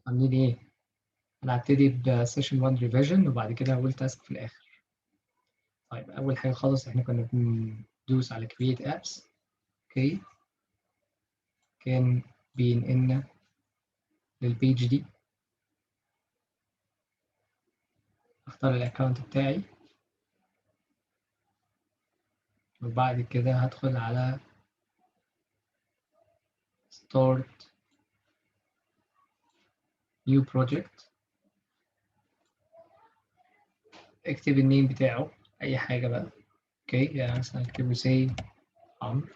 عاملين ايه؟ انا هبتدي بسيشن 1 ريفيجن وبعد كده هقول تاسك في الاخر. طيب اول حاجه خالص احنا كنا بندوس على create apps. اوكي، كان بينقلنا للبيج دي. اختار الاكونت بتاعي وبعد كده هدخل على start new project. اكتب النيم بتاعه اي حاجه بقى. اوكي، يعني مثلا اكتبه سي عمرو.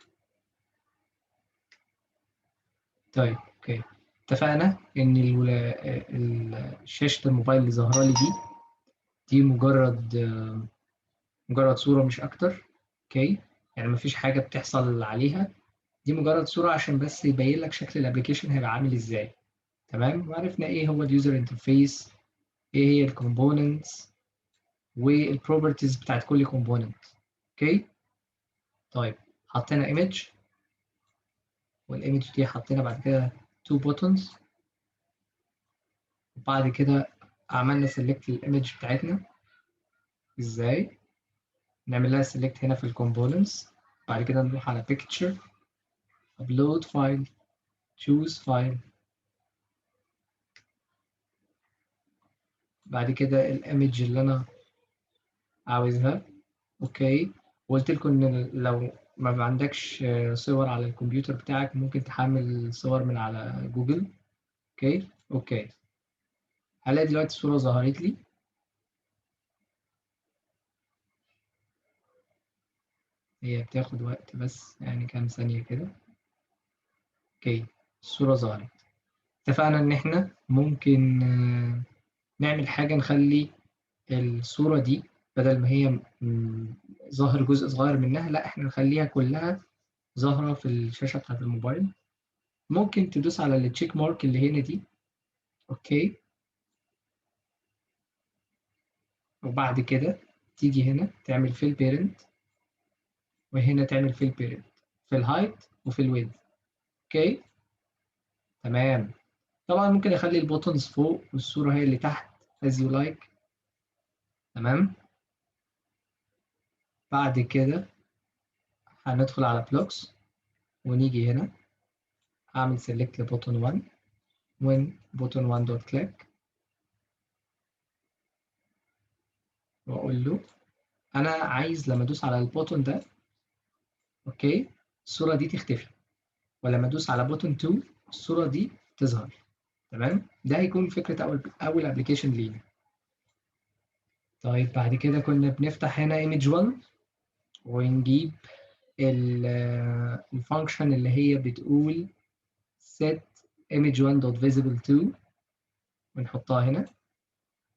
طيب اوكي، اتفقنا ان شاشه الموبايل اللي ظاهره لي دي مجرد صورة مش أكتر. أوكي، يعني مفيش حاجة بتحصل عليها، دي مجرد صورة عشان بس يبين لك شكل الابلكيشن هيبقى عامل إزاي. تمام، وعرفنا إيه هو اليوزر انترفيس، إيه هي الكومبوننتس والبروبرتيز بتاعت كل كومبوننت. أوكي، طيب حطينا ايمج، والايمج دي حطينا بعد كده تو بوتونز، وبعد كده عملنا سيلكت للايمج بتاعتنا. إزاي؟ نعمل لها سيلكت هنا في الكومبوننتس، بعد كده نروح على picture upload file choose file، بعد كده الايمج اللي انا عاوزها. اوكي، وقلت لكم ان لو ما عندكش صور على الكمبيوتر بتاعك ممكن تحمل صور من على جوجل. اوكي اوكي، هلاقي دلوقتي الصورة ظهرت لي. هي بتاخد وقت بس يعني كام ثانية كده. اوكي، الصورة ظهرت. اتفقنا ان احنا ممكن نعمل حاجة نخلي الصورة دي بدل ما هي ظاهر جزء صغير منها، لا احنا نخليها كلها ظاهرة في الشاشة بتاعت الموبايل. ممكن تدوس على التشيك مارك اللي هنا دي. اوكي، وبعد كده تيجي هنا تعمل فيل بيرنت، وهنا تعمل فيل بيرنت في الهايت وفي الويدث. اوكي تمام. طبعا ممكن اخلي البوتونز فوق والصورة هي اللي تحت as you like. تمام، بعد كده هندخل على بلوكس ونيجي هنا اعمل سيلكت لبوتون 1 when button 1 dot click، واقول له انا عايز لما ادوس على البوتون ده اوكي الصورة دي تختفي، ولما ادوس على بوتون 2 الصورة دي تظهر. تمام، ده هيكون فكرة أول أبلكيشن لينا. طيب بعد كده كنا بنفتح هنا image 1 ونجيب الفانكشن اللي هي بتقول set image 1 dot visible to ونحطها هنا.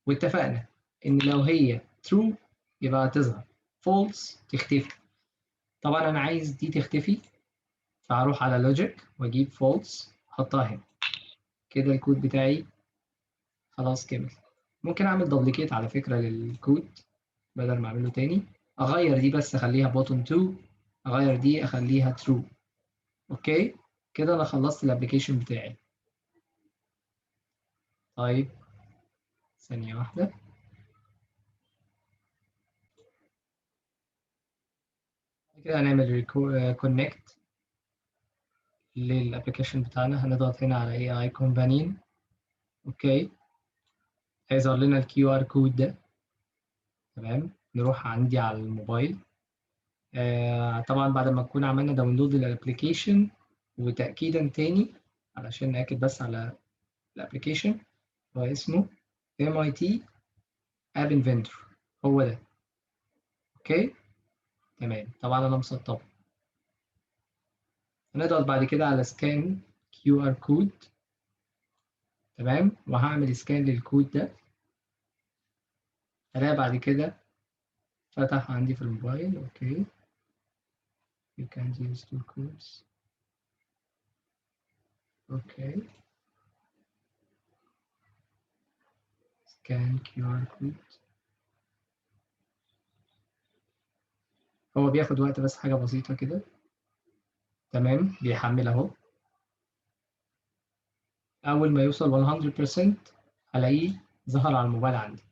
واتفقنا إن لو هي true يبقى تظهر، false تختفي. طبعا أنا عايز دي تختفي، فهروح على logic وأجيب false أحطها هنا. كده الكود بتاعي خلاص كمل. ممكن اعمل دوبليكيت على فكره للكود بدل ما اعمله تاني. اغير دي بس اخليها بوتون 2، اغير دي اخليها ترو. اوكي، كده انا خلصت الابلكيشن بتاعي. طيب ثانيه واحده، كده هنعمل كونكت للابلكيشن بتاعنا. هنضغط هنا على اي اي كومبانيون. اوكي، هيظهر لنا الكيو ار كود ده. تمام، نروح عندي على الموبايل. طبعا بعد ما نكون عملنا داونلود للابلكيشن، وتأكيدا تاني علشان نأكد بس على الابلكيشن، هو اسمه MIT App Inventor، هو ده. اوكي تمام، طبعا انا مسطبه. هنضغط بعد كده على سكان كيو ار كود. تمام، وهعمل سكان للكود ده. هلاقي بعد كده فتح عندي في الموبايل. اوكي you can't use two codes. اوكي سكان كيو ار كود. هو بياخد وقت بس حاجة بسيطة كده. تمام، بيحمل اهو. اول ما يوصل 100% هلاقيه ظهر على الموبايل عندي.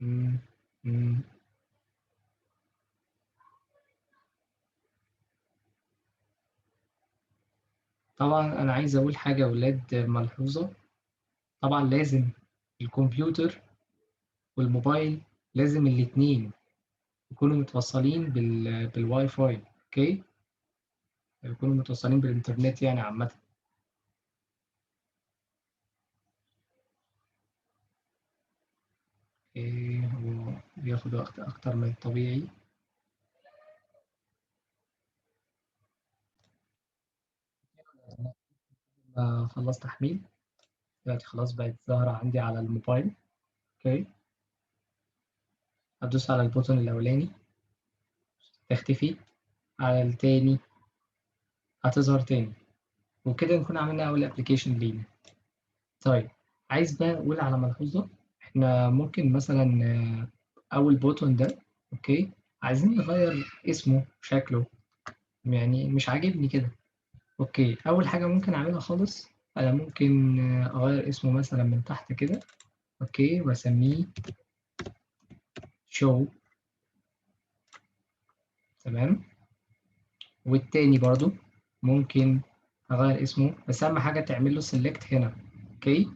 مم. مم. طبعا انا عايز اقول حاجه يا ولاد ملحوظه. طبعا لازم الكمبيوتر والموبايل لازم الاثنين يكونوا متوصلين بالواي فاي. اوكي، يكونوا متوصلين بالانترنت يعني عامه. إيه هو بياخد وقت اكتر من الطبيعي. خلصت تحميل دلوقتي، خلاص بقت ظاهره عندي على الموبايل. اوكي، هدوس على البوتون الاولاني تختفي، على التاني هتظهر تاني، وكده نكون عملنا اول ابلكيشن لينا. طيب، عايز بقى اقول على ملحوظه. احنا ممكن مثلا اول بوتون ده، اوكي، عايزين نغير اسمه شكله، يعني مش عاجبني كده. اوكي، اول حاجه ممكن اعملها خالص، انا ممكن اغير اسمه مثلا من تحت كده. اوكي، واسميه شو. تمام. والتاني برضو ممكن اغير اسمه، بس اهم حاجه تعمل له سيلكت هنا. اوكي،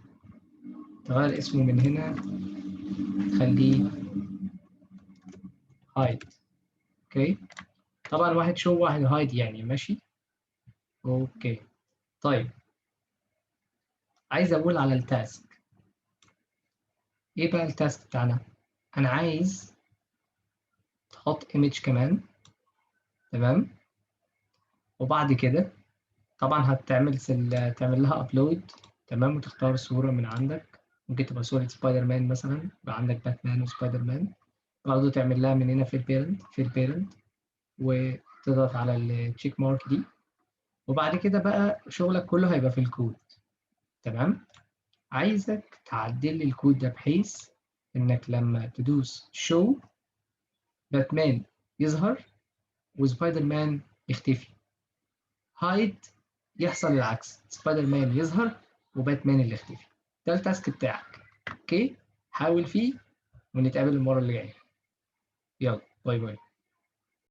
تغير اسمه من هنا، تخليه هايد. اوكي، طبعا واحد شو واحد هايد يعني ماشي. اوكي. طيب، عايز اقول على التاسك. ايه بقى التاسك بتاعنا؟ انا عايز تحط ايمج كمان. تمام. وبعد كده طبعا تعمل لها ابلود. تمام، وتختار صورة من عندك. ممكن تبقى صورة سبايدر مان مثلا، يبقى عندك باتمان وسبايدر مان. برضه تعمل لها من هنا في البيرنت وتضغط على التشيك مارك دي. وبعد كده بقى شغلك كله هيبقى في الكود. تمام. عايزك تعدل لي الكود ده بحيث انك لما تدوس شو باتمان يظهر وسبايدر مان يختفي. هايد يحصل العكس، سبايدر مان يظهر وباتمان اللي يختفي. ده التاسك بتاعك. اوكي، حاول فيه ونتقابل المرة اللي جاية. يلا، باي باي.